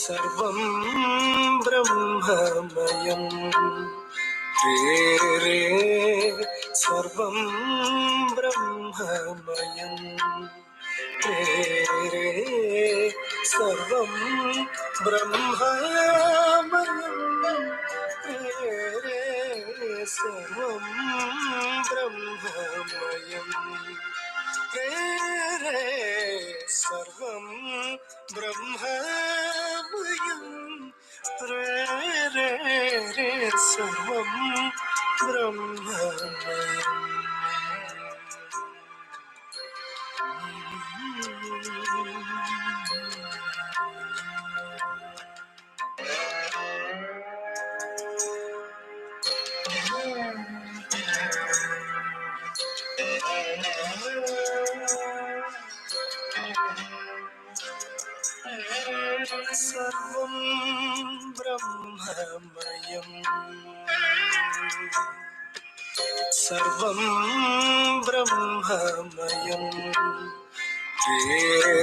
സർവം ബ്രഹ്മമയം രേ സർവം ബ്രഹ്മമയം രേ സർവം ബ്രഹ്മമയം രേ സർവം ബ്രഹ്മമയം രേ സർവം ബ്രഹ്മമയം രേ സർവം ബ്രഹ്മമയം. സർവം ബ്രഹ്മമയം സർവം ബ്രഹ്മമയം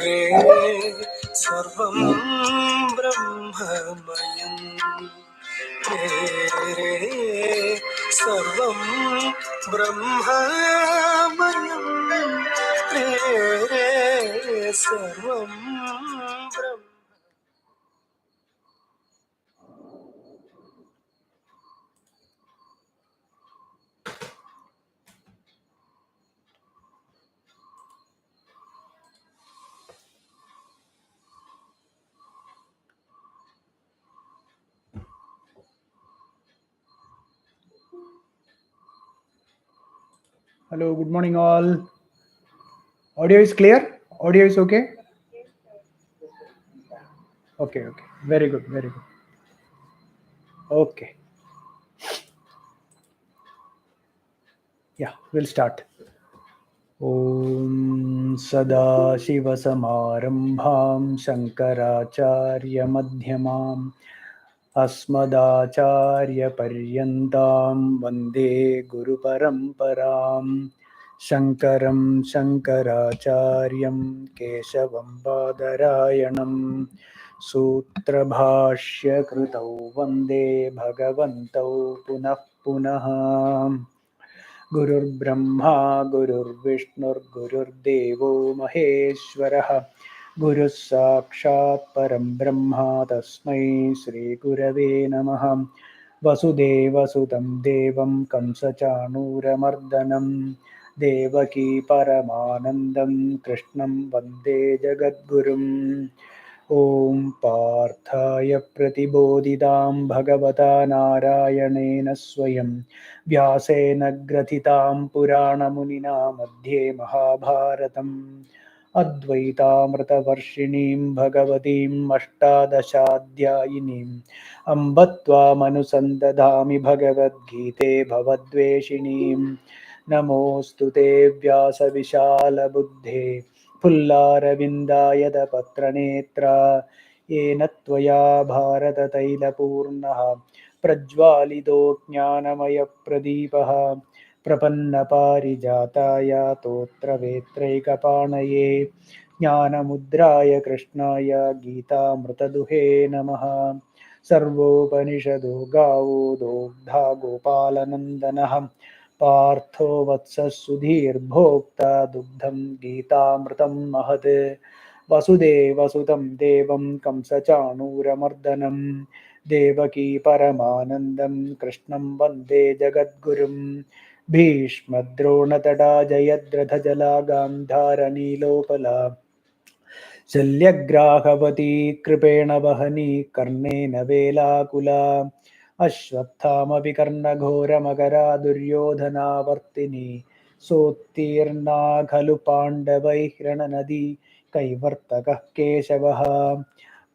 രേ സർവം ബ്രഹ്മമയം രേ സർവം ബ്രഹ്മമയം രേ സർവം ബ്രഹ്മ. Hello, good morning all. Audio is clear? Audio is okay? Okay. Very good. Okay. Yeah, we'll start. Om Sadashivasamarambham Shankaracharya Madhyamam Asmadacharya Paryantam Vande Guru Paramparam Shankaram Shankaracharyam Keshavam Badarayanam Sutrabhashya Krutau Vande Bhagavantau Punah Punaha. Gurur Brahma Gurur Vishnur Gurur Devo Maheshwaraha Guru Sakshat Param Brahma Tasmai Shri Gurave Namaha. Vasudeva Sudam Devam Kamsachanura Mardanam Devaki Paramanandam Krishnam Vande Jagadgurum. Om Parthaya Pratibodhidam Bhagavata Narayanena Swayam Vyasena Grathitam Purana Munina Madhye Mahabharatam Advaitamrita Varshinim Bhagavatim Ashtadashadhyayinim Ambatva Manusandadhami Bhagavad Gite Bhavadveshinim Namostute Vyasa Vishala Buddhe Pullaravindayada Patranetra Yena Tvaya Bharata Tailapurnaha Prajvalido Jnanamaya Pradipaha Prapanna Parijataya Totra Vetraikapanaye Jnanamudraya Krishnaya Gita Mrtaduhe Namaha. Sarvopanishado Gao Dogdha Gopalanandanaha Partho Vatsa Sudhir Bhokta Dugdham Gita Mritam Mahate Vasudeva Sudam Devam Kamsachanura Mardanam Devaki Paramanandam Krishnam Vande Jagadgurum. Bhishma Drona Tada Jayadratha Jala Gandhara Nilopala Shalyagrahavathi Kripena Vahani Karnena Velakula Ashwathama Vikarna Ghora Magara Duryodhana Vartini Sotirna Khalu Pandavai Hirananadi Kaivartaka Keshavaha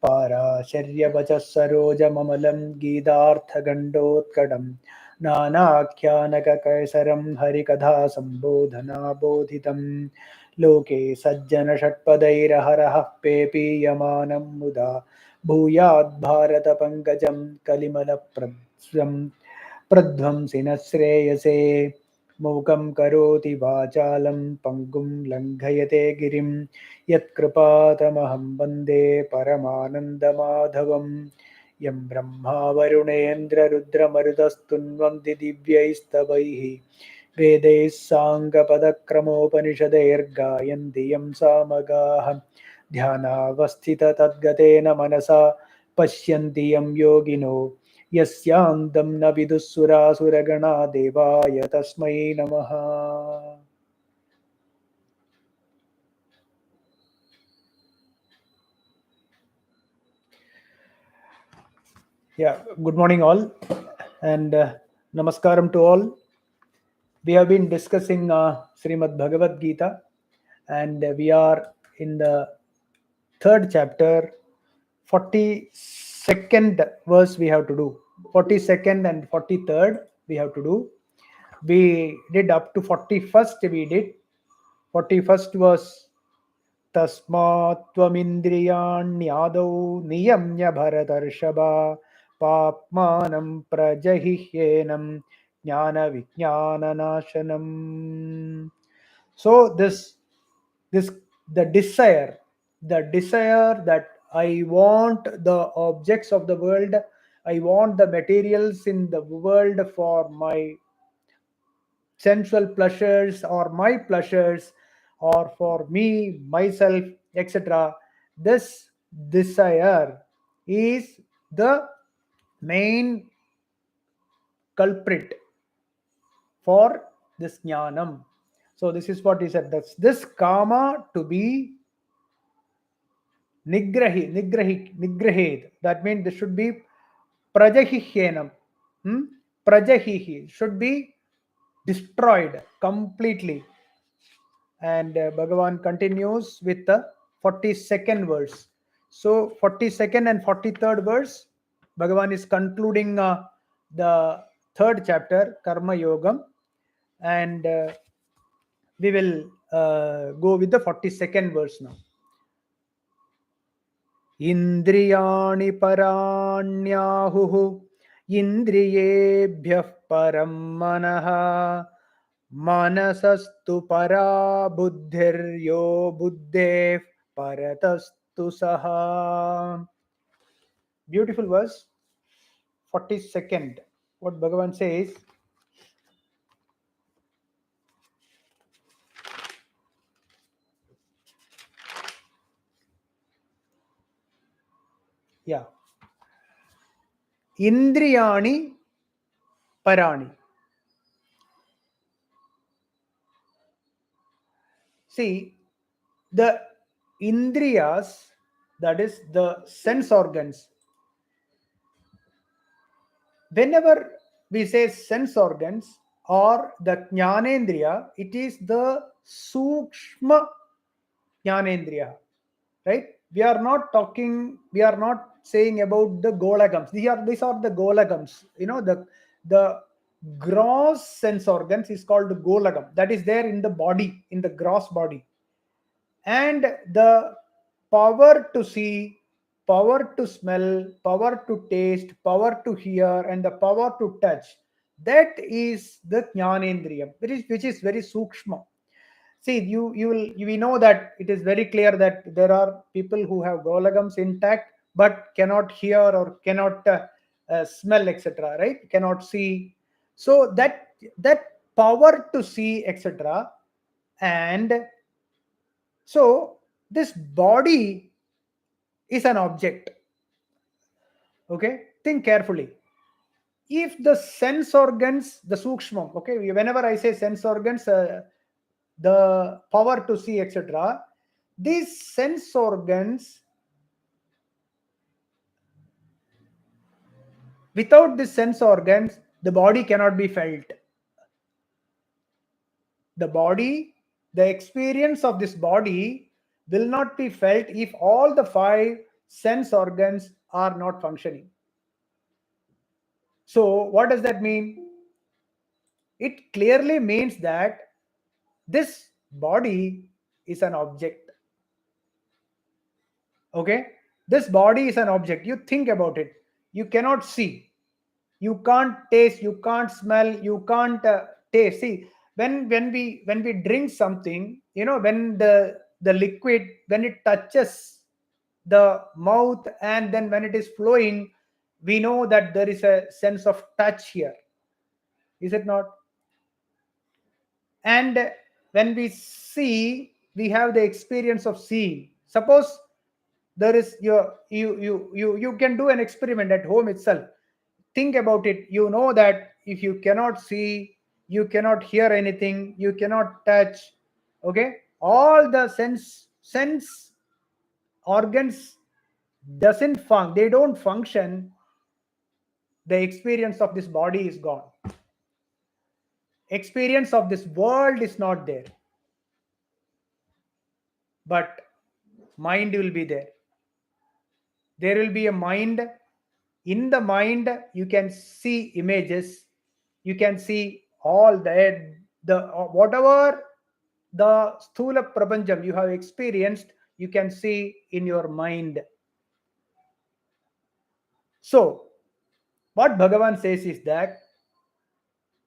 Parasharya Vachas Saroja Mamalam Gidartha Gandotkadam Nanakyanaka Kaisaram Harikadha Sambodhana Bodhitam Loke Sajjana Shatpadairaharaha Pepiyamanam Muda Bhuyad Bharata Pankajam Kalimala Pradhvam Sinasreyase Mukam karoti vachalam pangum langhayate girim yatkripatamaham bande paramanandamadhavam yam brahma varunendra rudra marudastunvanti divyaistavaihi vedais sangapadakramopanishadairgayanti yam samagaha ध्यानावस्थित तद्गतेन मनसा पश्यन्ति यं योगिनो यस्यान्तं न विदुःसुरासुरगणा देवाय तस्मै नमः. Yeah, good morning all, and namaskaram to all. We have been discussing Srimad Bhagavad Gita, and we are in the third chapter. 42nd verse we have to do, 42nd and 43rd we have to do. We did up to 41st. We did 41st was tasmat tvamindriyanyadau niyamya bharatarshaba papmanam prajahihyenam jnana vijnana nashanam. So this the desire that I want the objects of the world, I want the materials in the world for my sensual pleasures or my pleasures or for me myself, etc. This desire is the main culprit for this jnanam. So this is what he said, that's this kama to be nigrahed. That means this should be prajahihyenam. Prajahihi should be destroyed completely. And Bhagavan continues with the 42nd verse. So 42nd and 43rd verse, Bhagavan is concluding the third chapter, Karma Yogam, and we will go with the 42nd verse now. Indriyani paranyahuhu indriyebhyah param manaha manasastu para buddhiryo buddhev paratastu saha. Beautiful verse, 42nd. What Bhagavan says, yeah, Indriyani parani. See, the Indriyas, that is the sense organs. Whenever we say sense organs or the jnanendriya, it is the sukshma jnanendriya, right? We are not saying about the golagams. These are the golagams. The gross sense organs is called the golagam. That is there in the body, in the gross body. And the power to see, power to smell, power to taste, power to hear, and the power to touch, that is the jnanendriyam, which is very sukshma. See, we know that it is very clear that there are people who have golagams intact but cannot hear or cannot smell, etc., right? Cannot see. So that power to see, etc., and so this body is an object. Okay, think carefully. If the sense organs, the sukshma, okay, whenever I say sense organs, the power to see, etc., these sense organs, without these sense organs, the body cannot be felt. The body, the experience of this body will not be felt if all the five sense organs are not functioning. So what does that mean? It clearly means that this body is an object. Okay, this body is an object. You think about it. You cannot see, you can't taste, you can't smell, you can't taste. See, when we drink something, when the liquid, when it touches the mouth and then when it is flowing, we know that there is a sense of touch here, is it not? And when we see, we have the experience of seeing. Suppose there is you can do an experiment at home itself. Think about it. You know that if you cannot see, you cannot hear anything, you cannot touch, okay, all the sense organs they don't function, the experience of this body is gone, experience of this world is not there, but mind will be there. There will be a mind. In the mind you can see images, you can see all the whatever the sthula prapancham you have experienced, you can see in your mind. So what Bhagavan says is that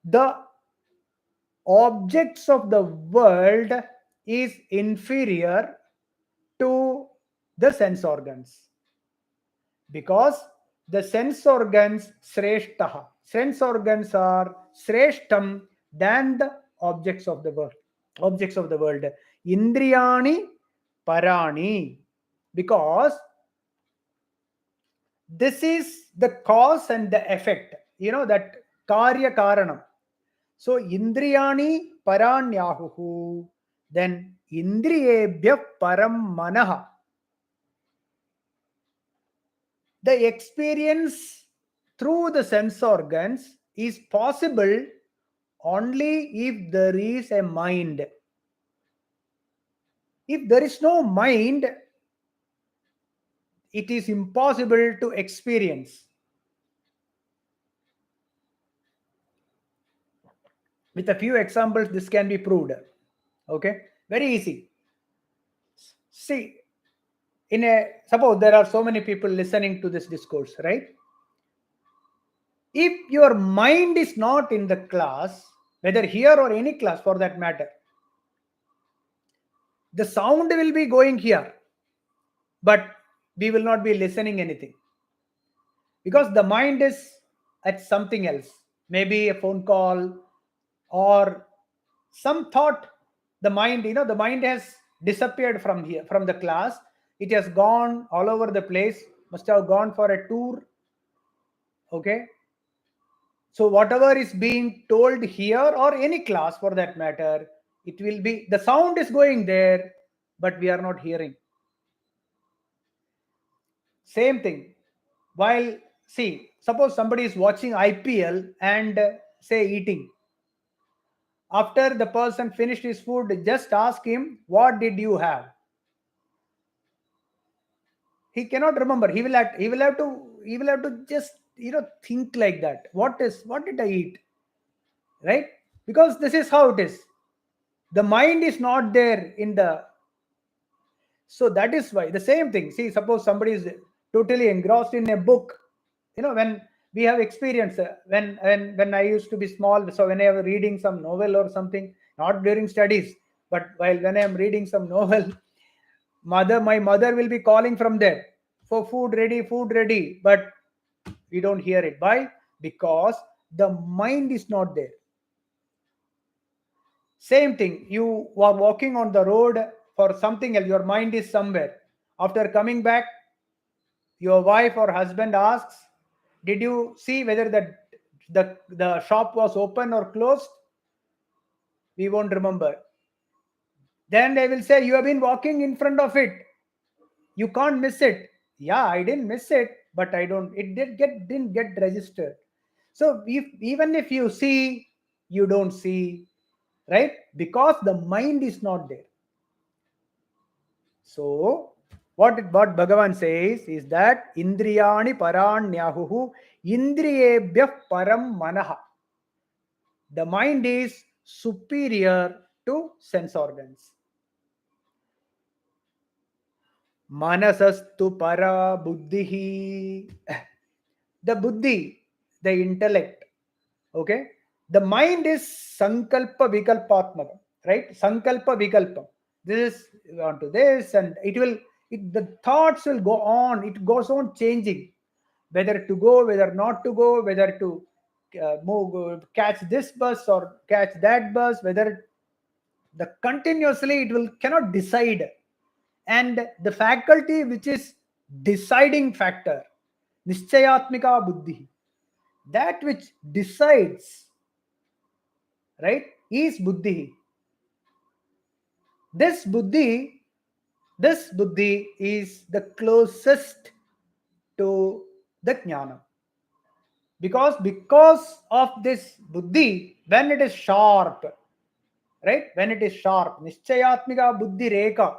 the objects of the world is inferior to the sense organs, because the sense organs sense organs are sreshtam than the objects of the world. Indriyani parani, because this is the cause and the effect, that karya karanam. So indriyani paranyahu, then indriyebhya param manaha. The experience through the sense organs is possible only if there is a mind. If there is no mind, it is impossible to experience. With a few examples, this can be proved. Okay, very easy. See, suppose there are so many people listening to this discourse, right? If your mind is not in the class, whether here or any class for that matter, the sound will be going here, but we will not be listening anything, because the mind is at something else, maybe a phone call or some thought. The mind has disappeared from here, from the class. It has gone all over the place, must have gone for a tour. Okay, so whatever is being told here or any class for that matter, it will be, the sound is going there, but we are not hearing. Same thing. While, see, suppose somebody is watching IPL and say eating. After the person finished his food, just ask him, what did you have? He cannot remember. He will have to just think like that. What did I eat? Right? Because this is how it is. The mind is not there in the, so that is why the same thing. See, suppose somebody is totally engrossed in a book. When we have experience, when I used to be small, so when I was reading some novel or something, not during studies, but when I am reading some novel, my mother will be calling from there for food ready, but we don't hear it. Why? Because the mind is not there. Same thing, you are walking on the road for something else, your mind is somewhere. After coming back, your wife or husband asks, did you see whether the shop was open or closed? We won't remember. Then they will say, you have been walking in front of it, you can't miss it. Yeah, I didn't miss it, but didn't get registered. So even if you see, you don't see, right? Because the mind is not there. So what Bhagavan says is that indriyani paranyahu, indriyebhyah param manaha. The mind is superior to sense organs. Manasastu para buddhihi. The buddhi, the intellect. Okay. The mind is sankalpa vikalpatmaka, right? Sankalpa vikalpam. This is you want to this, and the thoughts will go on. It goes on changing, whether to go, whether not to go, whether to move, catch this bus or catch that bus, whether the continuously it will cannot decide. And the faculty which is deciding factor, nischayatmika buddhi, that which decides, right, is buddhi. This buddhi, this buddhi is the closest to the jnana, because of this buddhi, when it is sharp, right, when it is sharp, nischayatmika buddhi rekha,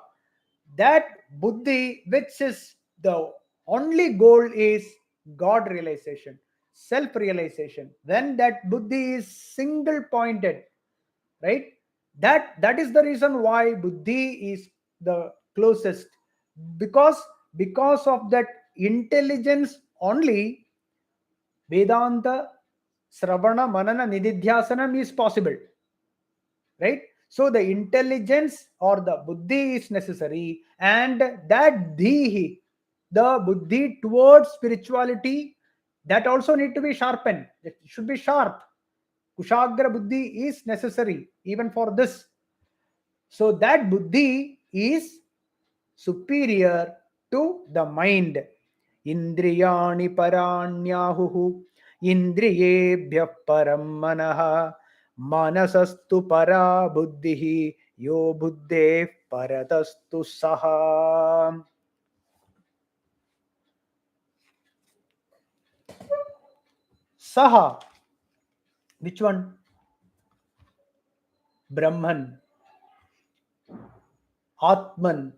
that buddhi which is the only goal is god realization, self realization. When that buddhi is single pointed, right, that is the reason why buddhi is the closest, because of that intelligence only vedanta sravana manana nididhyasanam is possible, right? So the intelligence or the buddhi is necessary, and that dhihi, the buddhi towards spirituality, that also need to be sharpened. It should be sharp. Kushagra buddhi is necessary even for this. So that buddhi is superior to the mind. Indriyani paranyahuhu indriyebhya param manaha manasastu para buddhihi yo buddhe paratastu saha. Saha, which one? Brahman. Atman.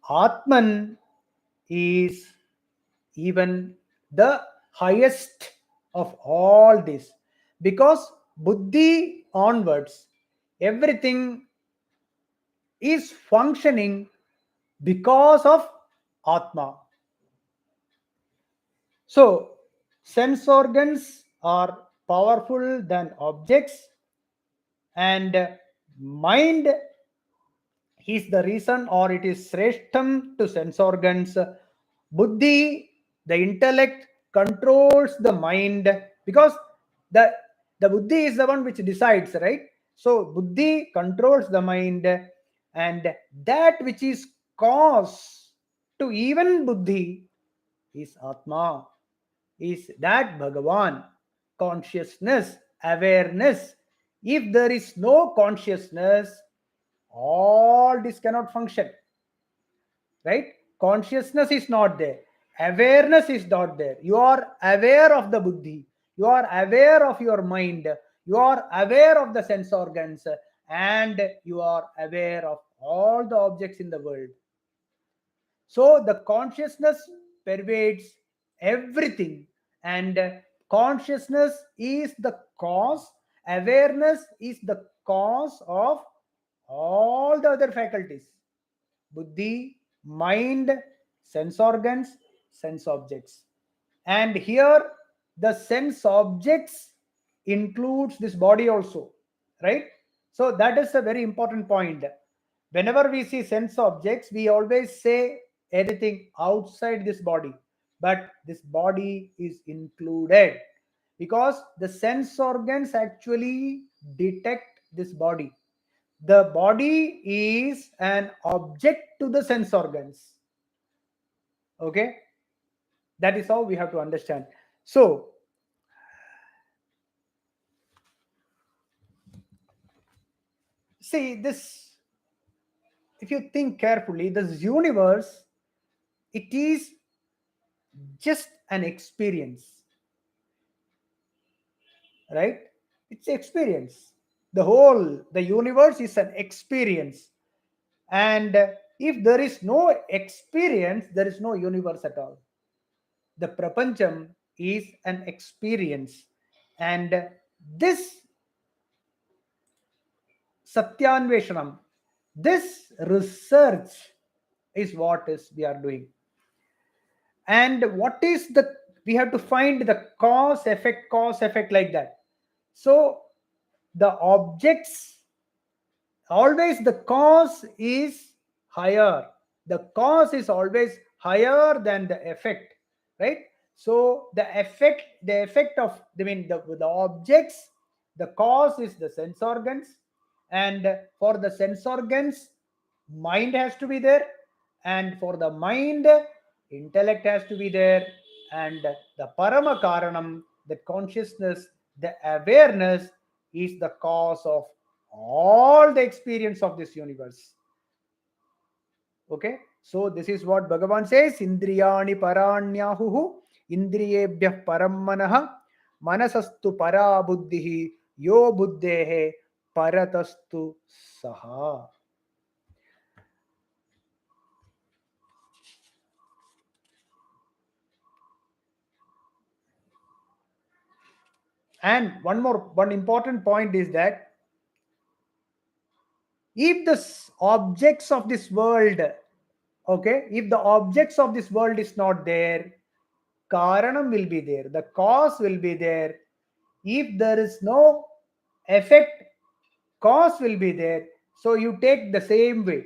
Atman is even the highest of all this, because buddhi onwards everything is functioning because of atma. So sense organs are powerful than objects, and mind is the reason, or it is sreshtam to sense organs. Buddhi, the intellect, controls the mind, because the buddhi is the one which decides, right? So buddhi controls the mind, and that which is cause to even buddhi is atma, is that bhagavan, consciousness, awareness. If there is no consciousness, all this cannot function, right? Consciousness is not there, awareness is not there. You are aware of the buddhi, you are aware of your mind, you are aware of the sense organs, and you are aware of all the objects in the world. So the consciousness pervades everything, and consciousness is the cause, awareness is the cause of all the other faculties: buddhi, mind, sense organs, sense objects. And here the sense objects includes this body also, right? So that is a very important point. Whenever we see sense objects, we always say anything outside this body, but this body is included, because the sense organs actually detect this body. The body is an object to the sense organs. Okay, that is how we have to understand. So see this, if you think carefully, this universe, it is just an experience, right? It's experience. The universe is an experience, and if there is no experience, there is no universe at all. The prapancham is an experience, and this satyanveshanam, this research is what is we are doing. And what is the, we have to find the cause effect like that. So the objects, always the cause is higher. The cause is always higher than the effect, right? So the effect of, I mean, the objects, the cause is the sense organs, and for the sense organs, mind has to be there, and for the mind, intellect has to be there, and the parama karanam, the consciousness, the awareness, is the cause of all the experience of this universe. Okay, so this is what Bhagavan says: Indriyani paranyahuhu, indriyebhyah param manah, manasastu para buddhihi, yo buddhehe paratastu saha. And one important point is that if the objects of this world, okay, if the objects of this world is not there, karanam will be there, the cause will be there. If there is no effect, cause will be there. So you take the same way.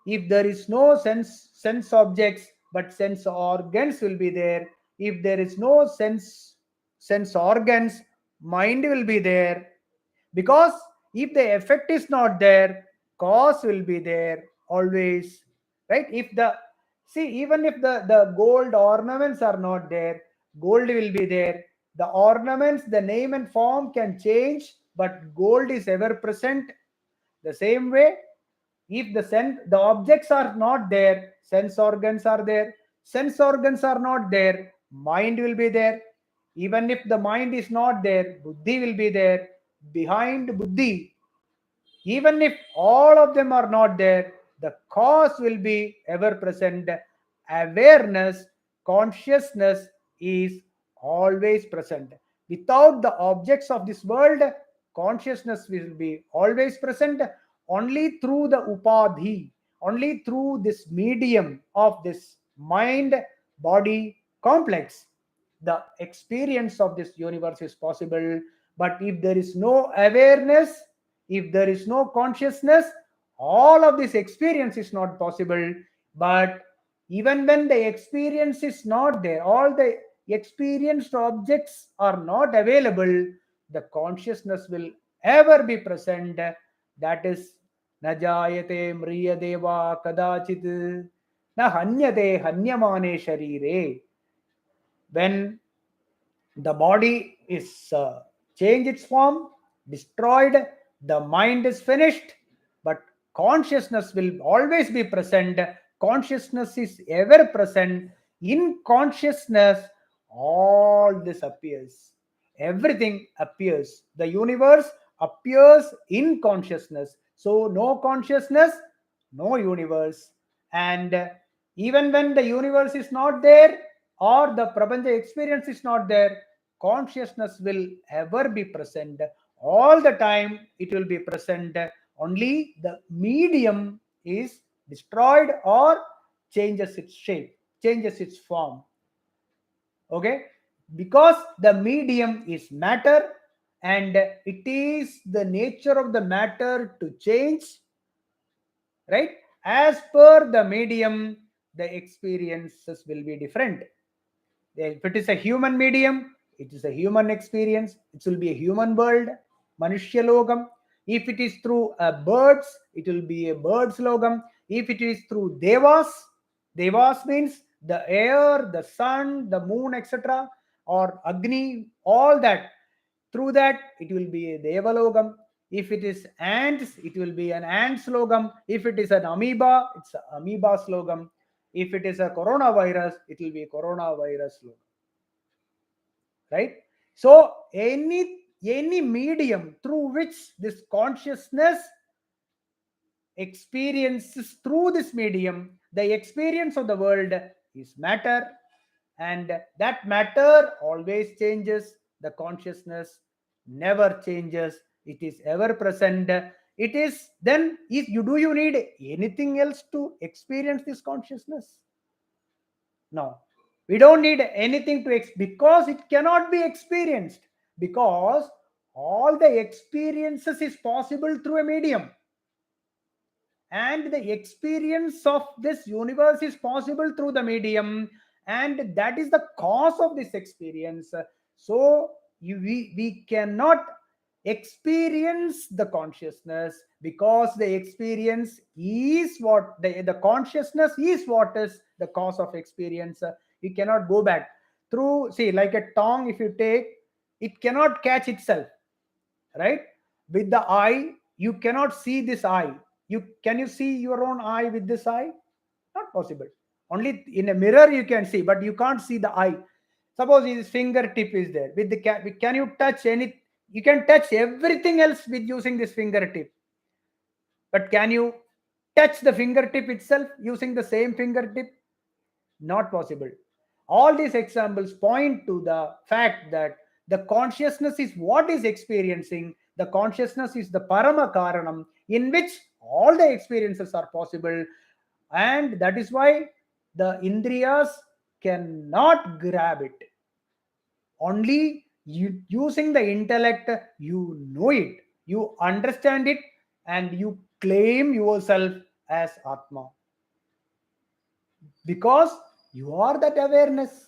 If there is no sense objects, but sense organs will be there. If there is no sense organs, mind will be there. Because if the effect is not there, cause will be there always, right? If the, see, even if the gold ornaments are not there, gold will be there. The ornaments, the name and form can change, but gold is ever present. The same way, if the objects are not there, sense organs are there. Sense organs are not there, mind will be there. Even if the mind is not there, buddhi will be there. Behind buddhi, even if all of them are not there, the cause will be ever present. Awareness, consciousness is always present. Without the objects of this world, consciousness will be always present. Only through the upadhi, only through this medium of this mind body complex, the experience of this universe is possible. But if there is no awareness, if there is no consciousness, all of this experience is not possible. But even when the experience is not there, all the experienced objects are not available, the consciousness will ever be present. That is, na jayate mriyadeva kadachit, na hanyate hanyamane sharire. When the body is changed its form, destroyed, the mind is finished, but consciousness will always be present. Consciousness is ever present. In consciousness, all this appears. Everything appears. The universe appears in consciousness. So, no consciousness, no universe. And even when the universe is not there, or the prapancha experience is not there, consciousness will ever be present. All the time it will be present. Only the medium is destroyed or changes its shape, changes its form. Okay, because the medium is matter, and it is the nature of the matter to change, right? As per the medium, the experiences will be different. If it is a human medium, it is a human experience. It will be a human world, Manushya Logam. If it is through birds, it will be a bird's logam. If it is through devas, devas means the air, the sun, the moon, etc., or Agni, all that. Through that, it will be a deva logam. If it is ants, it will be an ants logam. If it is an amoeba, it's an amoeba logam. If it is a coronavirus, it will be a coronavirus logam. Right? So any medium through which this consciousness experiences, through this medium, the experience of the world is matter, and that matter always changes. The consciousness never changes. It is ever present. It is then, if you do, you need anything else to experience this consciousness? No, we don't need anything to because it cannot be experienced, because all the experiences is possible through a medium, and the experience of this universe is possible through the medium, and that is the cause of this experience. So we cannot experience the consciousness, because the experience is what the consciousness is what is the cause of experience. You cannot go back through, see, like a tongue, if you take, it cannot catch itself, right? With the eye, you cannot see this eye. Can you see your own eye with this eye? Not possible. Only in a mirror you can see, but you can't see the eye. Suppose his fingertip is there with the can you touch any, you can touch everything else with using this fingertip, but can you touch the fingertip itself using the same fingertip? Not possible. All these examples point to the fact that the consciousness is what is experiencing. The consciousness is the Parama Karanam in which all the experiences are possible. And that is why the Indriyas cannot grab it. Only you, using the intellect, you know it, you understand it, and you claim yourself as Atma. Because you are that awareness.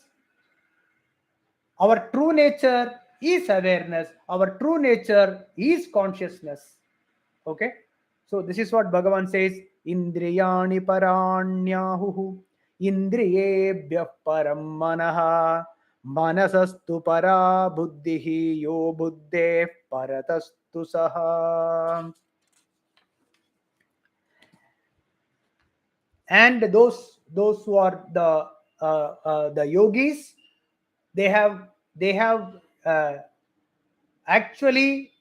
Our true nature is awareness. Our true nature is consciousness. Okay? So this is what Bhagavan says. Indriyani paranyahu indriyebhyah param manaha manasastu para buddhihi yo buddhe paratastu saha. And those who are the yogis, they have actually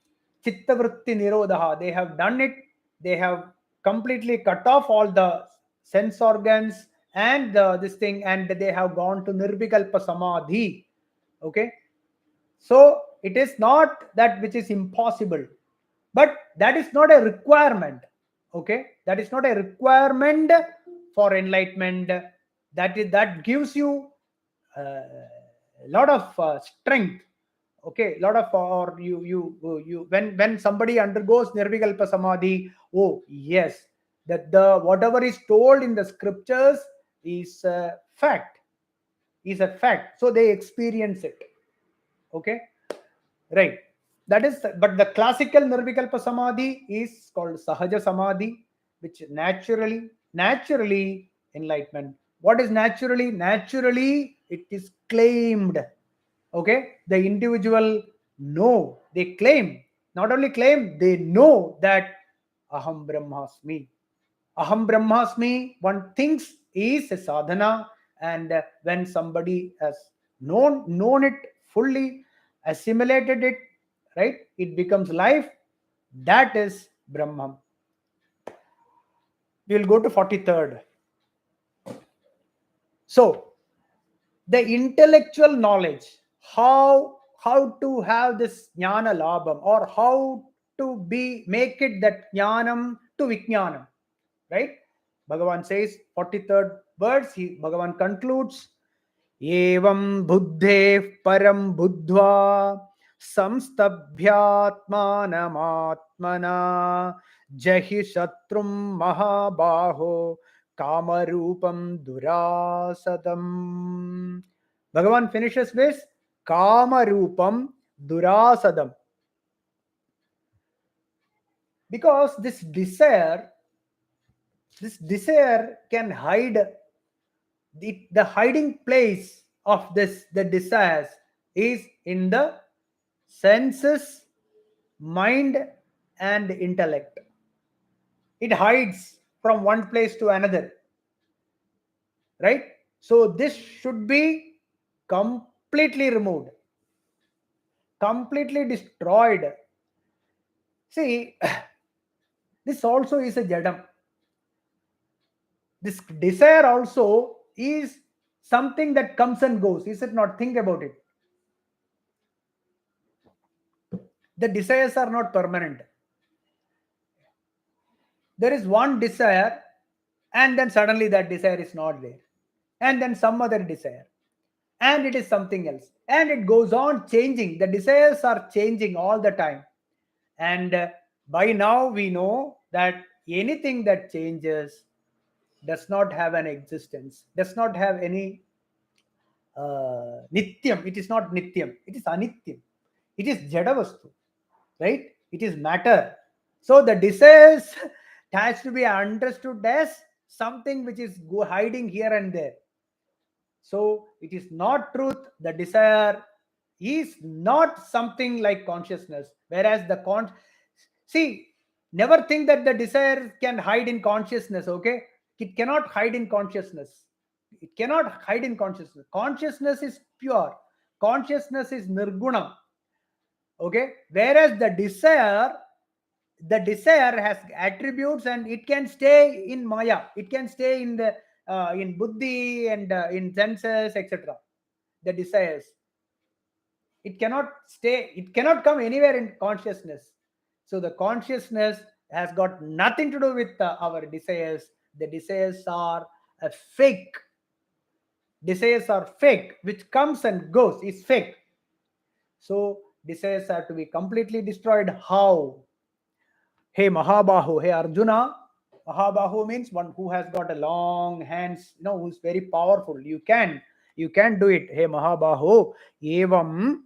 chittavritti nirodha, they have done it. They have completely cut off all the sense organs and this thing, and they have gone to nirvikalpa samadhi. Okay, so it is not that which is impossible, but that is not a requirement. Okay, that is not a requirement for enlightenment. That gives you a lot of strength. Okay, lot of, or you when somebody undergoes nirvikalpa samadhi, oh yes, that the whatever is told in the scriptures is a fact, so they experience it. Okay, right. That is, but the classical nirvikalpa samadhi is called sahaja samadhi, which naturally enlightenment. What is naturally? Naturally, it is claimed. Okay, the individual know, they claim, not only claim, they know that aham brahmasmi. Aham brahmasmi, one thinks is a sadhana, and when somebody has known it fully, assimilated it, right, it becomes life. That is Brahman. We will go to 43rd. So the intellectual knowledge, how to have this jnana labham, or how to be make it that jnanam to vijnanam, right? Bhagavan says 43rd verse, Bhagavan concludes, evam buddhe param buddhva samstabhyatmanamatmana jahi shatrum mahabaho kamarupam durasadam. Bhagavan finishes with kamarupam durasadam. Because this desire can hide, the hiding place of the desires is in the senses, mind, and intellect. It hides from one place to another, right? So this should be completely removed, completely destroyed. See, this also is a jadam. This desire also is something that comes and goes, is it not? Think about it. The desires are not permanent. There is one desire, and then suddenly that desire is not there, and then some other desire, and it is something else, and it goes on changing. The desires are changing all the time, and by now we know that anything that changes does not have an existence, does not have any nityam. It is not nityam, it is anityam. It is jadavastu, right? It is matter. So the desires has to be understood as something which is hiding here and there. So it is not truth. The desire is not something like consciousness, whereas the see, never think that the desire can hide in consciousness. Okay, it cannot hide in consciousness. It cannot hide in consciousness. Consciousness is pure. Consciousness is nirgunam. Okay, whereas the desire has attributes, and it can stay in maya, it can stay in the in buddhi and in senses, etc. The desires, it cannot stay, it cannot come anywhere in consciousness. So the consciousness has got nothing to do with our desires. The desires are a fake. Desires are fake, which comes and goes, is fake. So desires have to be completely destroyed. How? Hey Mahabahu, hey Arjuna. Mahabahu means one who has got a long hands, who's very powerful. You can do it. Hey Mahabahu. Evam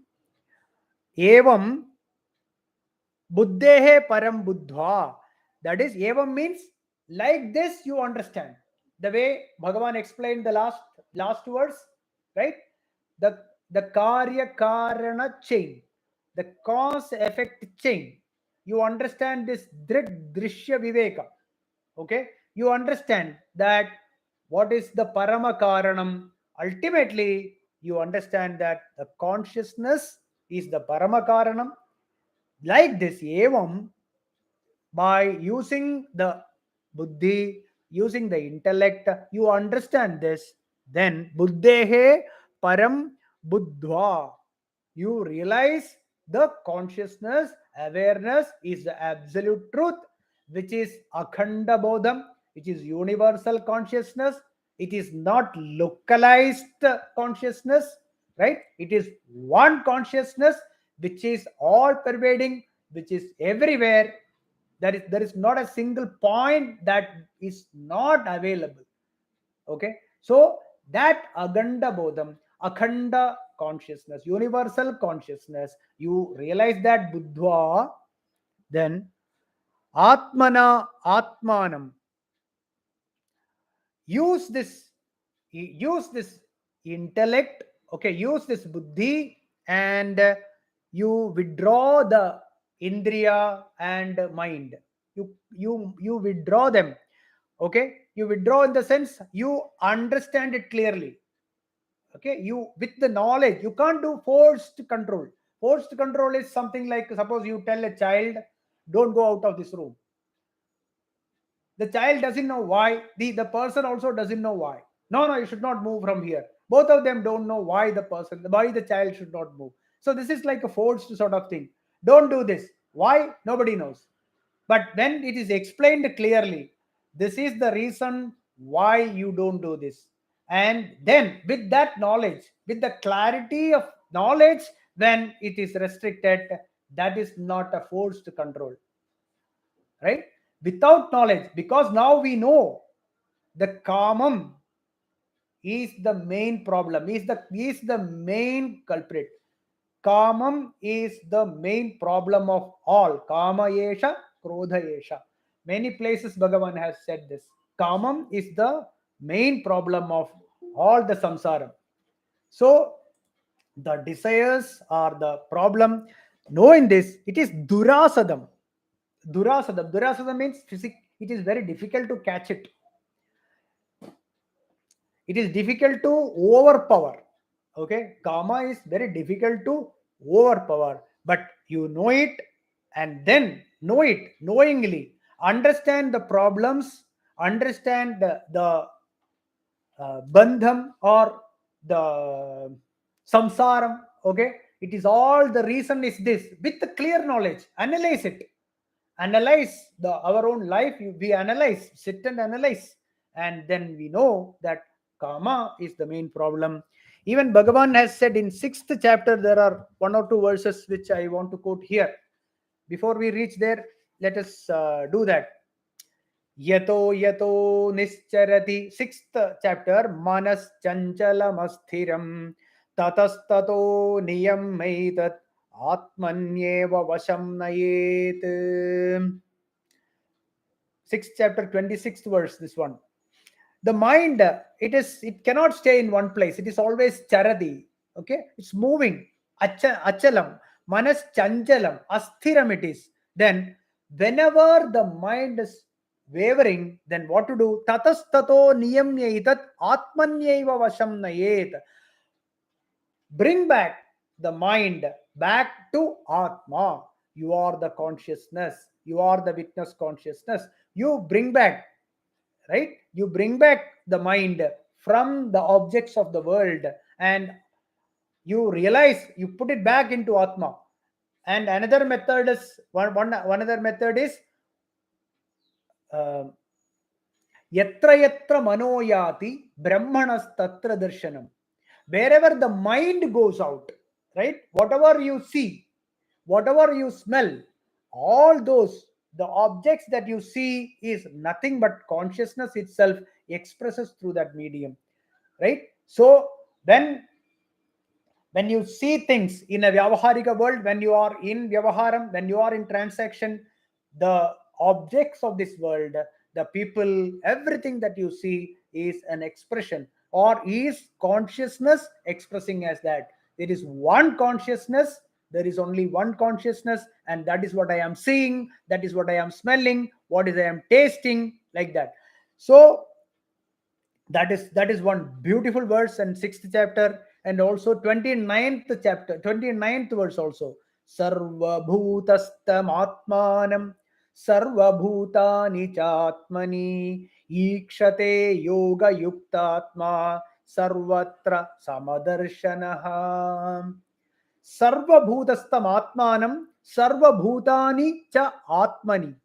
buddhehe param buddha. That is, evam means like this you understand. The way Bhagavan explained the last words, right? The the karya karana chain, the cause effect chain. You understand this drishya viveka. Okay, you understand that what is the parama karanam. Ultimately, you understand that the consciousness is the parama karanam. Like this, evam, by using the buddhi, using the intellect, you understand this, then buddhehe param buddhva, you realize the consciousness, awareness is the absolute truth, which is akhanda bodham, which is universal consciousness. It is not localized consciousness, right? It is one consciousness which is all pervading, which is everywhere. There is not a single point that is not available. Okay, so that aganda bodham, akhanda consciousness, universal consciousness, you realize that buddha, then atmana atmanam, use this intellect. Okay, use this buddhi, and you withdraw the indriya and mind. You withdraw them. Okay, you withdraw in the sense you understand it clearly. Okay, you with the knowledge, you can't do forced control. Forced control is something like, suppose you tell a child, don't go out of this room. The child doesn't know why, the person also doesn't know why. No, you should not move from here. Both of them don't know why the child should not move. So this is like a forced sort of thing. Don't do this. Why? Nobody knows. But when it is explained clearly, this is the reason why you don't do this. And then with that knowledge, with the clarity of knowledge, when it is restricted, that is not a forced control, right? Without knowledge, because now we know the kamam is the main problem, is the main culprit. Kamam is the main problem of all. Kama yesha, krodha yesha. Many places Bhagavan has said this. Kamam is the main problem of all the samsara. So the desires are the problem. Knowing this, it is durasadam. Durasadam means physics. It is very difficult to catch it. It is difficult to overpower. Okay, kama is very difficult to overpower, but you know it, and then know it knowingly, understand the problems, understand the bandham or the samsaram. Okay, it is all, the reason is this. With the clear knowledge, analyze it. Analyze our own life. We analyze, sit and analyze, and then we know that karma is the main problem. Even Bhagavan has said in 6th chapter, there are one or two verses which I want to quote here. Before we reach there, let us do that. Yato yato nischarati, 6th chapter, manas chanchalam asthiram tatastato niyam maitat atmanyeva vasham nayet. 6th chapter, 26th verse, this one. The mind, it cannot stay in one place. It is always charati. Okay, it's moving. Achalam, manas chanchalam, asthiram it is. Then whenever the mind is wavering, then what to do? Tatastato niyamyaitat atmanyaiva vasham nayet. Bring back the mind back to Atma. You are the consciousness. You are the witness consciousness. You bring back, right? You bring back the mind from the objects of the world, and you realize, you put it back into Atma. And another method is one another method is uh, yatra yatra manoyati brahmanas tatra darshanam. Wherever the mind goes out, right? Whatever you see, whatever you smell, all those, the objects that you see is nothing but consciousness itself expresses through that medium, right? So when you see things in a vyavaharika world, when you are in vyavaharam, when you are in transaction, the objects of this world, the people, everything that you see is an expression, or is consciousness expressing as that. There is one consciousness, there is only one consciousness, and that is what I am seeing, that is what I am smelling, what is I am tasting, like that. So that is one beautiful verse, and 6th chapter, and also 29th chapter, 29th verse also. Sarva bhutastam atmanam sarva bhutani chatmani ikshate yoga yuktatma sarvatra samadarshanaha. Sarva bhutastam atmanam sarva bhutani cha atmani.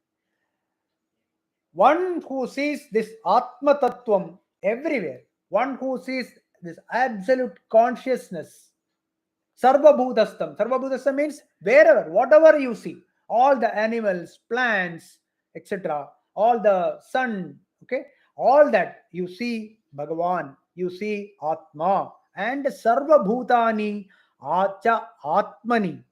One who sees this Atma Tattvam everywhere, one who sees this absolute consciousness. Sarva Bhutastam. Sarva Bhutastam means wherever, whatever you see, all the animals, plants, etc., all the sun, okay, all that you see Bhagavan, you see Atma, and Sarva Bhutani Acha Atmani.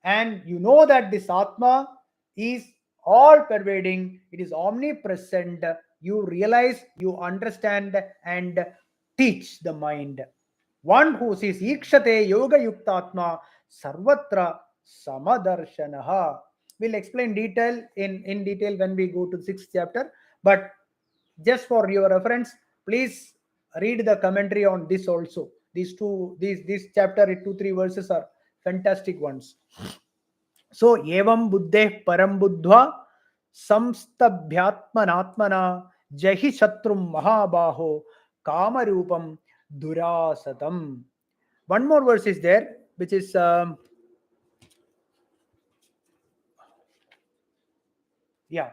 And you know that this Atma is all pervading, it is omnipresent. You realize, you understand, and teach the mind. One who sees Ikshate Yoga Yuktatma Sarvatra Samadarshanaha. We'll explain in detail when we go to 6th chapter. But just for your reference, please read the commentary on this also. These chapter 2-3 verses are fantastic ones. So evam buddhe param buddhva samstabhyatmanatmana jahi shatrum mahabaho kamarupam durasatam. One more verse is there, which is yeah.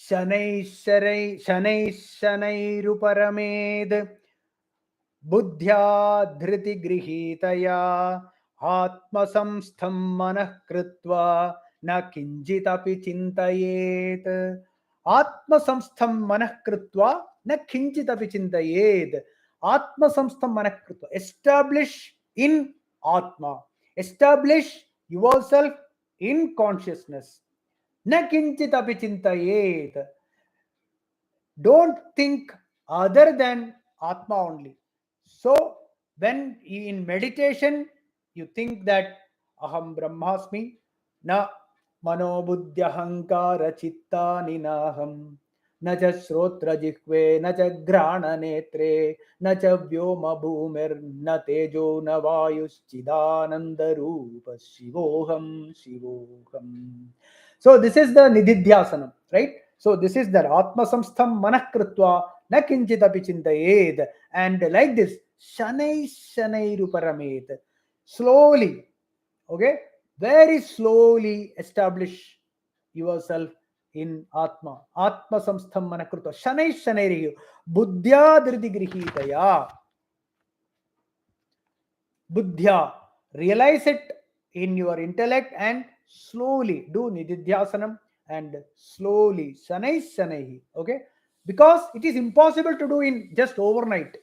शनैश्शनैरुपरमेद् बुद्ध्या धृतिगृहीतया आत्मसंस्थं मनः कृत्वा न किञ्चिदपि चिन्तयेत्. आत्मसंस्थं मनः कृत्वा न किञ्चिदपि चिन्तयेत्. Atmasamstham manah krutva. Establish in Atma. Establish yourself in consciousness. Na kinchit api chintayet. Don't think other than Atma only. So, when in meditation you think that Aham Brahmasmi, na mano buddhya hankara chitta ninaham, na cha shrotra jihve, na cha grana netre, na cha vyoma bhumir, na tejo na vayus chidananda rupa shivoham shivoham. So this is the nididhyasanam, right? So this is the Atma Samstham Manah Krutva Na Kinchit Api Chintayed. And like this, Shanai Shanai Ruparamet. Slowly, okay, very slowly establish yourself in Atma. Atma samstham manakruta. Shanai Shanai Buddhya Dridhigrihitaya. Buddhya. Realize it in your intellect and slowly do Nididhyasanam and slowly Shanai Shanai. Okay, because it is impossible to do in just overnight,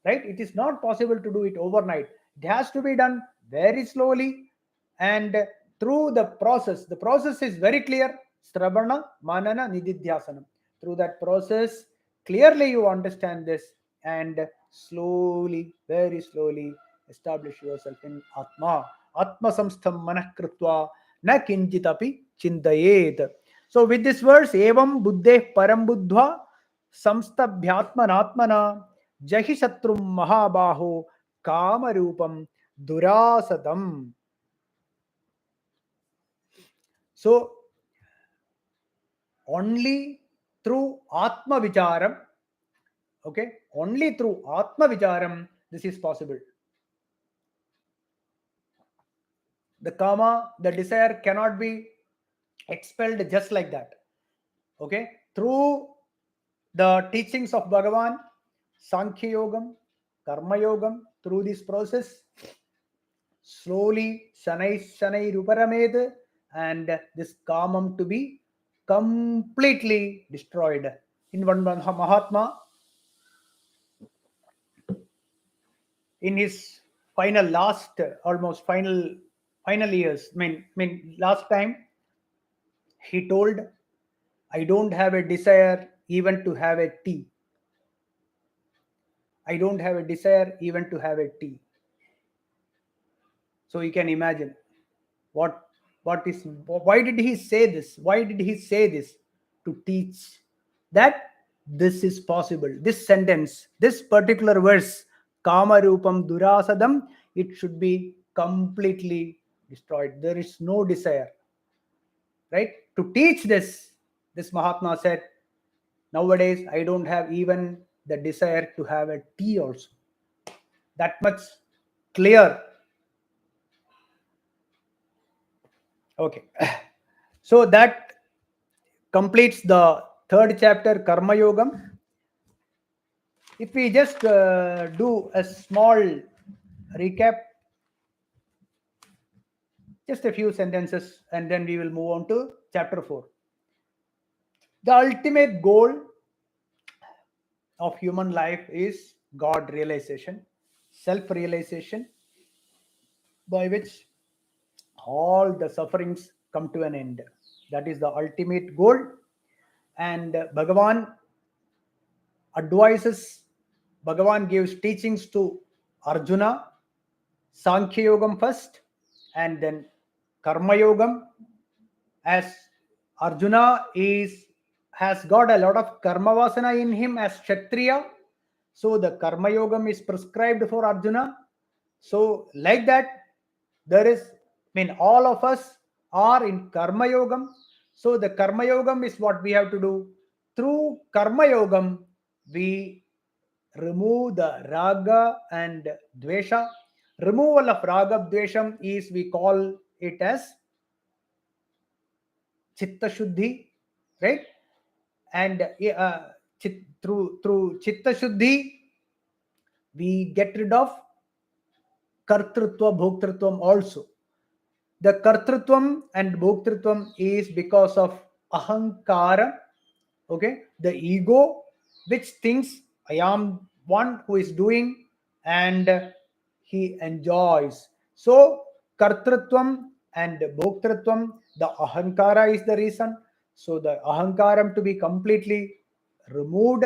right? It is not possible to do it overnight. It has to be done very slowly and through the process. The process is very clear. Sravana, Manana, Nididhyasanam. Through that process, clearly you understand this and slowly, very slowly establish yourself in Atma. Atma samstham manakritva na kinchitapi chintayet. So with this verse, evam buddhe param buddhva samstabhyatmanatmana Jahi Shatrum Mahabaho Kamarupam Durasadam. So, only through Atma Vicharam, okay, only through Atma Vicharam, this is possible. The kama, the desire cannot be expelled just like that. Okay, through the teachings of Bhagavan, Sankhya Yogam, Karma Yogam, through this process, slowly Shanai Shanai Ruparamed, and this kamam to be completely destroyed. In one Mahatma, in his final last almost final years, last time, he told, I don't have a desire even to have a tea. I don't have a desire even to have a tea. So you can imagine what is, why did he say this? Why did he say this? To teach that this is possible. This sentence, this particular verse, Kama Rupam Durasadam, it should be completely destroyed. There is no desire. Right? To teach this Mahatma said, nowadays I don't have even the desire to have a tea also. That much clear. Okay. So that completes the third chapter, Karma Yogam. If we just do a small recap, just a few sentences, and then we will move on to chapter 4. The ultimate goal of human life is God realization, self-realization, by which all the sufferings come to an end. That is the ultimate goal. And Bhagavan advises, Bhagavan gives teachings to Arjuna, Sankhya Yogam first, and then Karma Yogam. As Arjuna has got a lot of karma vasana in him as Kshatriya, so the Karma Yogam is prescribed for Arjuna. So like that, there is, all of us are in Karma Yogam. So the Karma Yogam is what we have to do. Through Karma Yogam, we remove the Raga and Dvesha. Removal of Raga Dvesham is, we call it as Chitta Shuddhi, right? And through Chitta Shuddhi, we get rid of Kartrutva, Bhoktrutvam also. The Kartrutvam and Bhoktrutvam is because of Ahankara, okay, the ego, which thinks I am one who is doing and he enjoys. So Kartrutvam and Bhoktrutvam, the Ahankara is the reason. So the Ahankaram to be completely removed.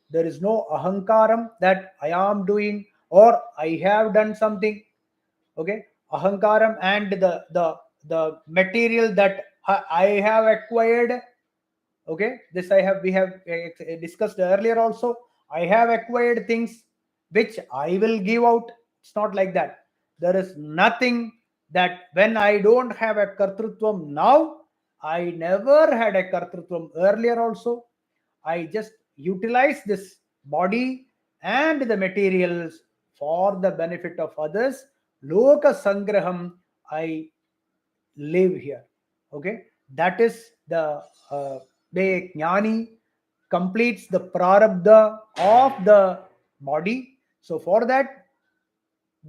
There is no Ahankaram that I am doing or I have done something. Okay, Ahankaram and the material that I have acquired. Okay, this we have discussed earlier also. I have acquired things which I will give out. It's not like that. There is nothing that when I don't have a kartrutvam now, I never had a kartrutvam earlier also. I just utilize this body and the materials for the benefit of others. Loka Sangraham, I live here. Okay, that is the way Jnani completes the prarabdha of the body. So for that,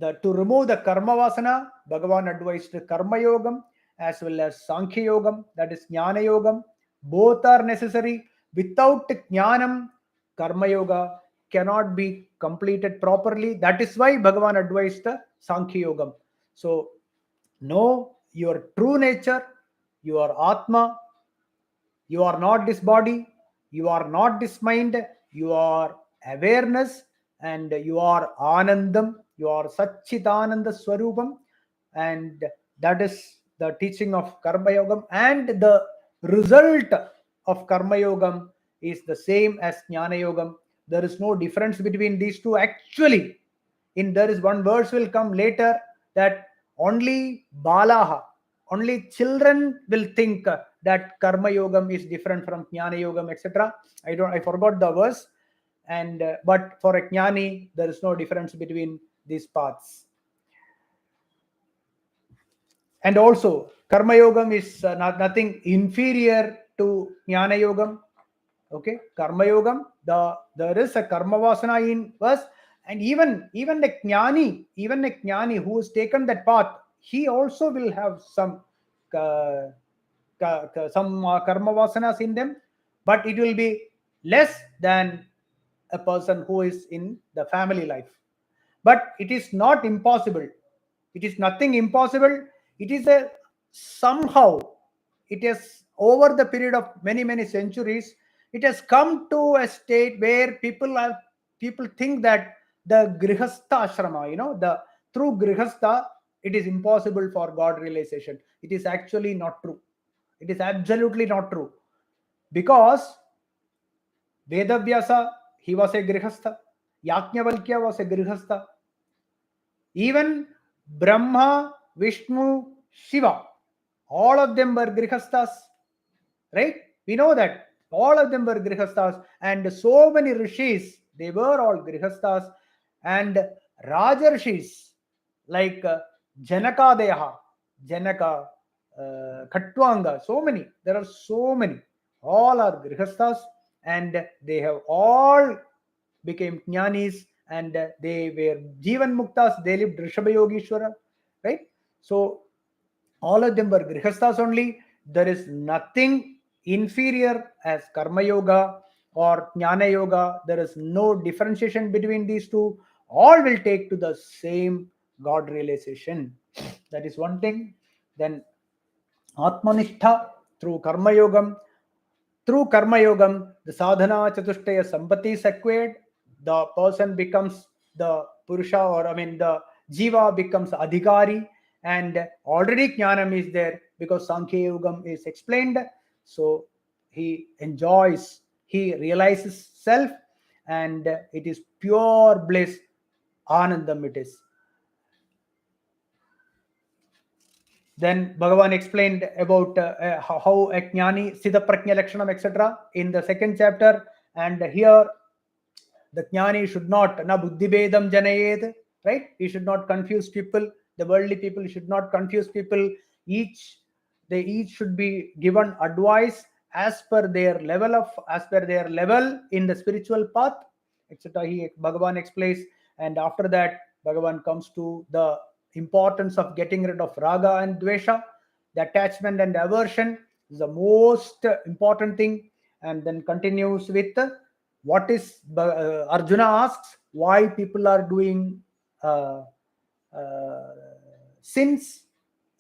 to remove the karma vasana, Bhagavan advised karma yogam as well as sankhya yogam, that is jnana yogam. Both are necessary. Without jnanam, karma yoga cannot be completed properly. That is why Bhagavan advised the sankhya yogam. So know your true nature, your atma. You are not this body, you are not this mind, you are awareness, and you are Anandam, you are Satchitananda Swarupam, and that is the teaching of Karma Yogam, and the result of Karma Yogam is the same as Jnana Yogam. There is no difference between these two. Actually, there is one verse will come later that only Balaha, only children will think that Karma Yogam is different from Jnana Yogam, etc. I forgot the verse, and but for a Jnani there is no difference between these paths. And also Karma Yogam is nothing inferior to Jnana Yogam. Okay, Karma Yogam, there is a Karma Vasana in us, and even a Jnani who has taken that path, he also will have some uh, Karma Vasanas in them, but it will be less than a person who is in the family life. But it is not impossible. It is nothing impossible. It is a somehow, it has over the period of many centuries, it has come to a state where people think that the grihastha ashrama, the through grihastha, it is impossible for God realization. It is actually not true. It is absolutely not true, because Vedavyasa, he was a grihastha. Yajnavalkya was a grihastha. Even Brahma, Vishnu, Shiva, all of them were grihasthas, right? We know that all of them were grihasthas, and so many rishis, they were all grihasthas, and Rajarshis like Janakadeha, Janaka, Khatwanga, so many, there are so many, all are grihasthas, and they have all became jnanis, and they were Jivan Muktas, they lived Rishabha Yogeshwara, right? So all of them were grihasthas only. There is nothing inferior as Karma Yoga or Jnana Yoga. There is no differentiation between these two. All will take to the same God realization. That is one thing. Then Atmanishtha through Karma Yogam. Through Karma Yogam, the sadhana chatushtaya sampatti is acquired. The person becomes the Purusha, or the Jiva becomes Adhikari, and already Jnanam is there because Sankhya Yogam is explained. So he enjoys, he realizes self, and it is pure bliss, Anandam it is. Then Bhagavan explained about how a jnani, Siddha Prajna Lakshanam, etc. in the second chapter. And here, the jnani should not, na buddhi bedam janayed, right? He should not confuse people. The worldly people should not confuse people. They each should be given advice as per their level in the spiritual path, etc. Bhagavan explains, and after that, Bhagavan comes to the importance of getting rid of raga and dvesha. The attachment and aversion is the most important thing, and then continues with what is Arjuna asks why people are doing uh, sins,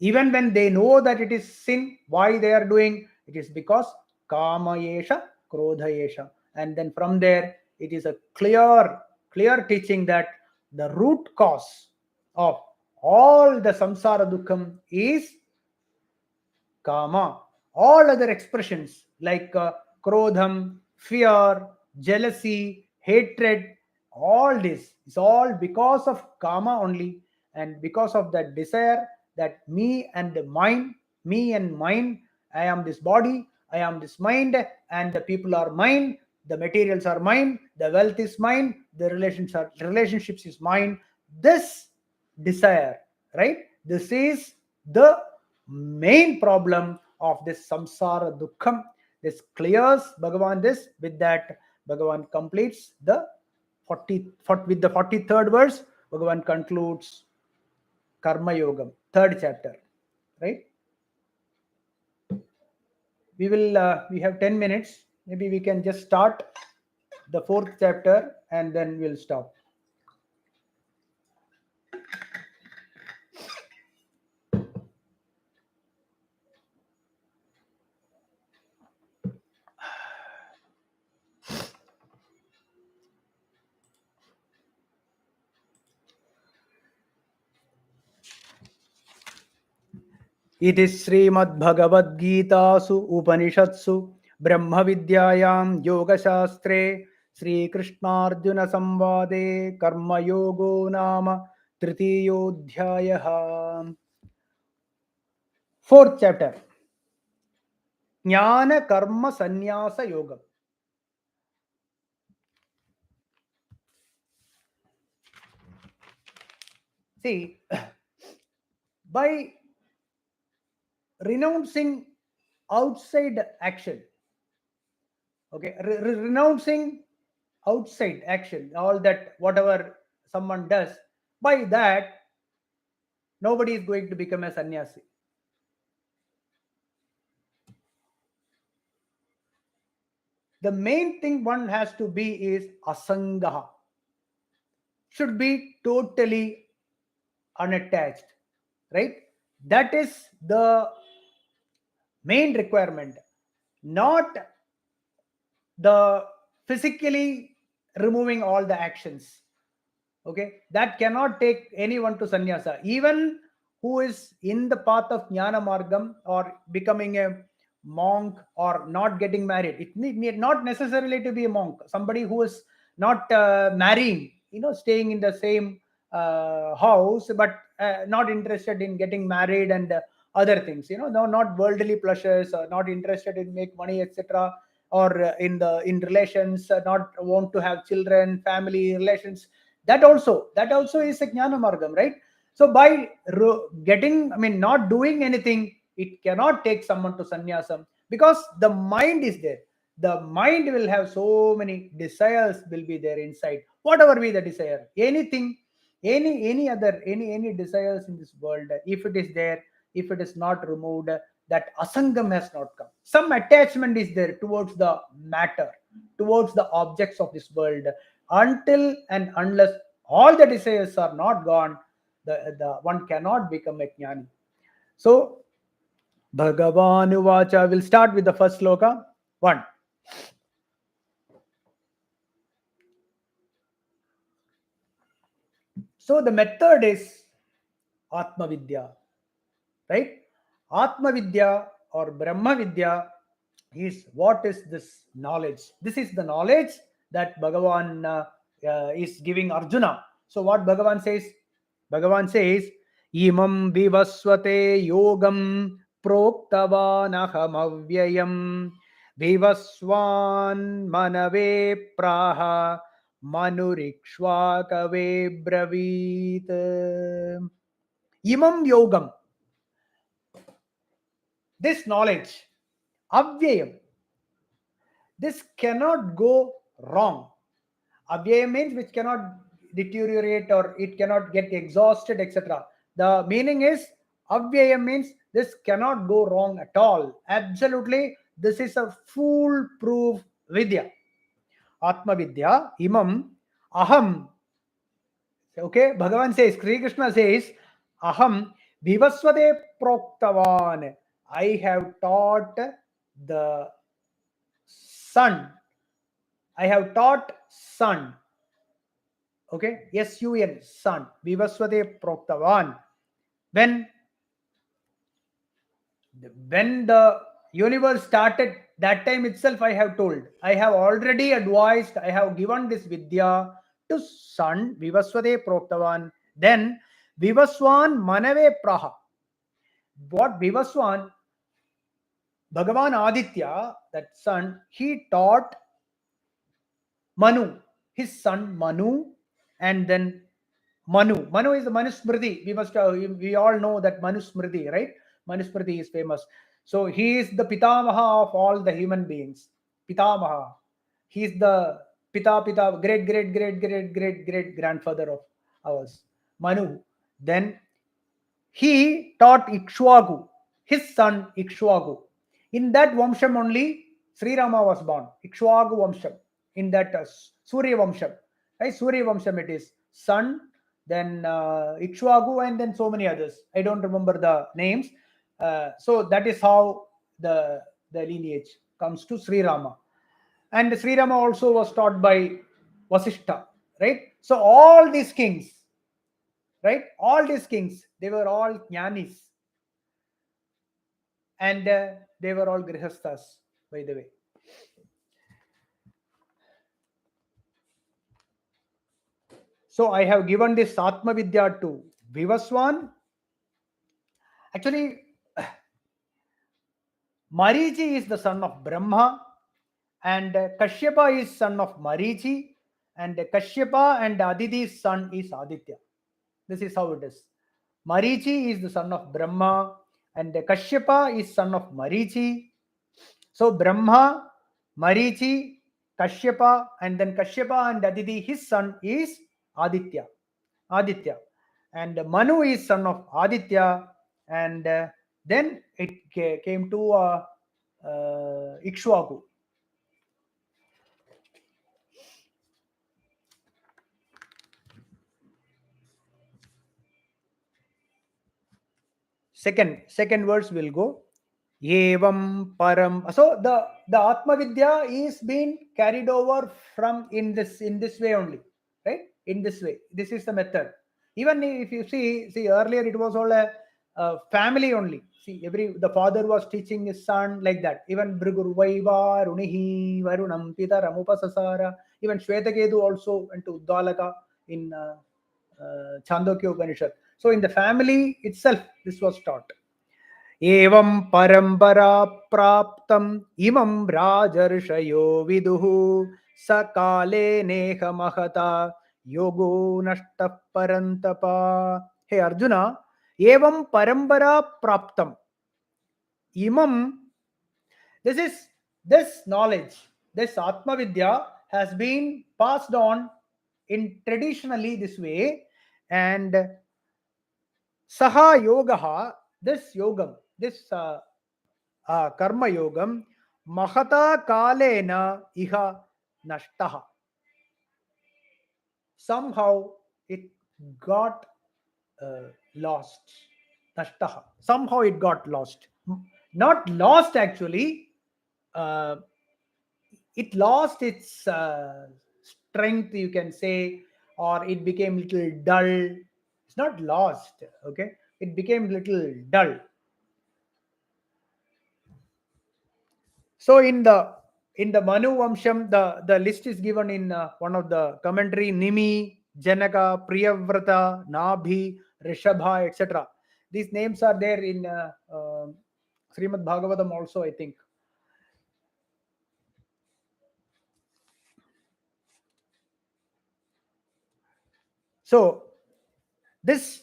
even when they know that it is sin. Why they are doing it is because kama yesha, krodha yesha, and then from there it is a clear teaching that the root cause of all the samsara dukkham is kama. All other expressions like krodham, fear, jealousy, hatred, all this is all because of kama only, and because of that desire that me and mine, I am this body, I am this mind, and the people are mine, the materials are mine, the wealth is mine, the relationships is mine. this desire, right? This is the main problem of this samsara dukkham. This clears Bhagavan this. With that, Bhagavan completes the 40 with the 43rd verse. Bhagavan concludes Karma Yogam, third chapter, right? We have 10 minutes. Maybe we can just start the fourth chapter and then we'll stop. इति श्रीमद् भगवद गीतासु उपनिषत्सु ब्रह्म विद्यायां योगशास्त्रे श्रीकृष्णार्जुन संवादे कर्मयोगो नाम तृतीयोऽध्यायः. Fourth chapter, ज्ञान कर्म संन्यास योगम. See, by renouncing outside action, okay, renouncing outside action, all that whatever someone does, by that nobody is going to become a sannyasi. The main thing one has to be is asangaha, should be totally unattached, right? That is the main requirement, not the physically removing all the actions. Okay, that cannot take anyone to sannyasa. Even who is in the path of jnana margam or becoming a monk or not getting married, it need not necessarily to be a monk. Somebody who is not marrying, staying in the same house, but not interested in getting married and other things, no, not worldly pleasures, or not interested in make money, etc., or in relations, not want to have children, family relations. That also is a jnana margam, right? So by not doing anything, it cannot take someone to sannyasam, because the mind is there. The mind will have so many desires will be there inside, whatever be the desire, anything, any desires in this world, if it is there, if it is not removed, that asangam has not come. Some attachment is there towards the matter, towards the objects of this world. Until and unless all the desires are not gone, the one cannot become a jnani. So Bhagavan Uvacha, will start with the first sloka. 1. So the method is Atma Vidya, right? Atma Vidya or Brahma Vidya is what is this knowledge? This is the knowledge that Bhagavan is giving Arjuna. So what Bhagavan says? Bhagavan says, Imam vivasvate yogam proktavanaham avyayam vivasvan manave praha manurikshvakave bravit. Imam yogam, this knowledge, avyayam, this cannot go wrong. Avyayam means which cannot deteriorate or it cannot get exhausted, etc. The meaning is avyayam means this cannot go wrong at all. Absolutely, this is a foolproof vidya. Atma Vidya, imam, aham. Okay, Bhagavan says, Sri Krishna says, aham vivasvade proktavan. I have taught the sun. I have taught sun. Okay, sun, sun. Vivasvate proktavan. When the universe started, that time itself I have told. I have already advised, I have given this vidya to sun, Vivasvate proktavan. Then Vivaswan manave praha. What Vivaswan? Bhagavan Aditya, that son, he taught Manu, his son Manu, and then Manu. Manu is the Manusmriti. We all know that Manusmriti, right? Manusmriti is famous. So he is the Pitamaha of all the human beings. Pitamaha. He is the great, great, great, great, great, great grandfather of ours. Manu. Then he taught Ikshwaku, his son Ikshwaku. In that Vamsham only Sri Rama was born. Ikshwaku Vamsham. In that Surya Vamsham. Right? Surya Vamsham it is. Son, then Ikshwaku, and then so many others. I don't remember the names. So that is how the lineage comes to Sri Rama. And Sri Rama also was taught by Vasishta. Right? So all these kings, right? All these kings, they were all jnanis, and they were all grihasthas, by the way. So I have given this Atma Vidya to Vivaswan. Actually, Marichi is the son of Brahma, and Kashyapa is son of Marichi, and Kashyapa and Aditi's son is Aditya. This is how it is. Marichi is the son of Brahma, and Kashyapa is son of Marichi. So Brahma, Marichi, Kashyapa, and then Kashyapa and Aditi, his son is Aditya. Aditya. And Manu is son of Aditya, and then it came to Ikshwaku. Second verse will go Evam Param. So the Atma Vidya is being carried over from in this way only, right? In this way. This is the method. Even if you see earlier it was all a family only. See, the father was teaching his son like that. Even Brigurvaiva, Runihi, Varunam, Pitaram, Upasasara, even Shvetaketu also went to Uddalaka in Chandogya Upanishad. So in the family itself, this was taught. Evam parambara praptam imam rajarshayo viduhu sakale neha mahata yogo nashta parantapa. Hey Arjuna, evam parambara praptam imam. This knowledge, this Atma Vidya has been passed on in traditionally this way, and Saha Yogaha, this yogam, this karma yogam, mahata kalena iha nashtaha. Somehow it got lost. Nashtaha. Somehow it got lost. Not lost actually. It lost its strength, you can say, or it became little dull. It's not lost, okay? It became little dull. So in the Manu Vamsham, the list is given in one of the commentary: Nimi, Janaka, Priyavrata, Nabhi, Rishabha, etc. These names are there in Srimad Bhagavatam also, I think. So this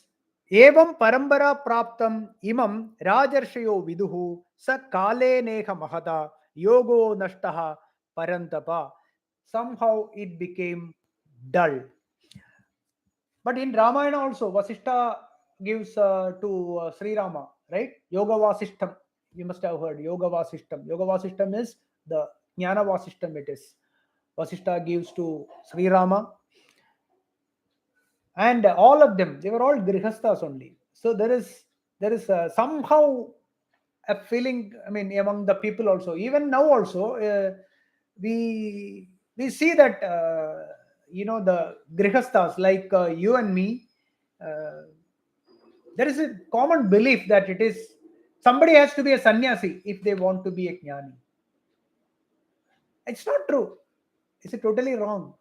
evam parambara praptam imam rajarshayo viduhu sa kale neha mahata yogo nashtaha parantapa. Somehow it became dull. But in Ramayana also, Vasishta gives to Sri Rama, right? Yoga Vasishtam. You must have heard Yoga Vasishtam. Yoga Vasishtam is the Jnana Vasishtam. It is Vasishta gives to Sri Rama, and all of them, they were all grihasthas only. So there is somehow a feeling, I mean, among the people also, even now also, we see that the grihasthas like you and me, there is a common belief that it is somebody has to be a sannyasi if they want to be a jnani. It's not true. It's totally wrong.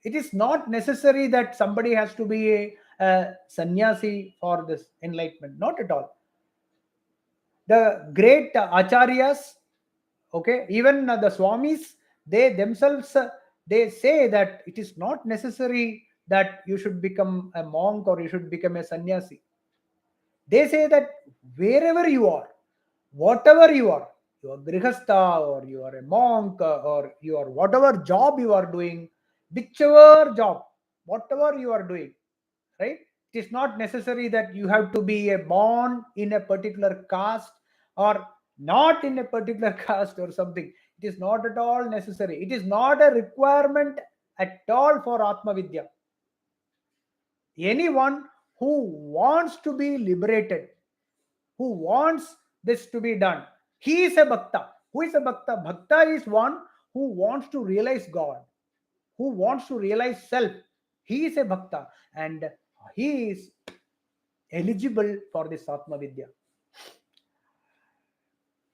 It is not necessary that somebody has to be a sannyasi for this enlightenment. Not at all. The great acharyas, okay, even the swamis, they themselves they say that it is not necessary that you should become a monk or you should become a sannyasi. They say that wherever you are, whatever you are grihastha or you are a monk or you are whatever job you are doing, whichever job, whatever you are doing, right? It is not necessary that you have to be a born in a particular caste or not in a particular caste or something. It is not at all necessary. It is not a requirement at all for Atma Vidya. Anyone who wants to be liberated, who wants this to be done, he is a bhakta. Who is a bhakta? Bhakta is one who wants to realize God, who wants to realize self. He is a bhakta and he is eligible for this Atma Vidya.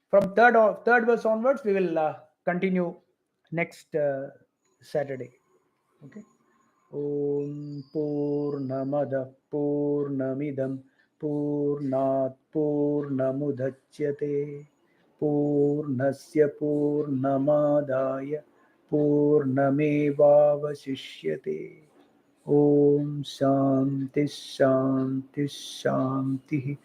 From third verse onwards, we will continue next Saturday. Okay. Om Purnamada Purnamidam Purnat Purnamudachyate Purnasya Purnamadaya Purnamevavashishyate. Om Shanti Shanti Shanti.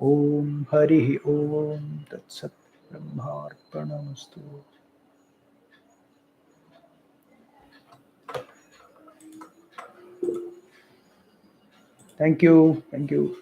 Om Hari Om Tat Sat Brahmarpanamastu. Thank you. Thank you.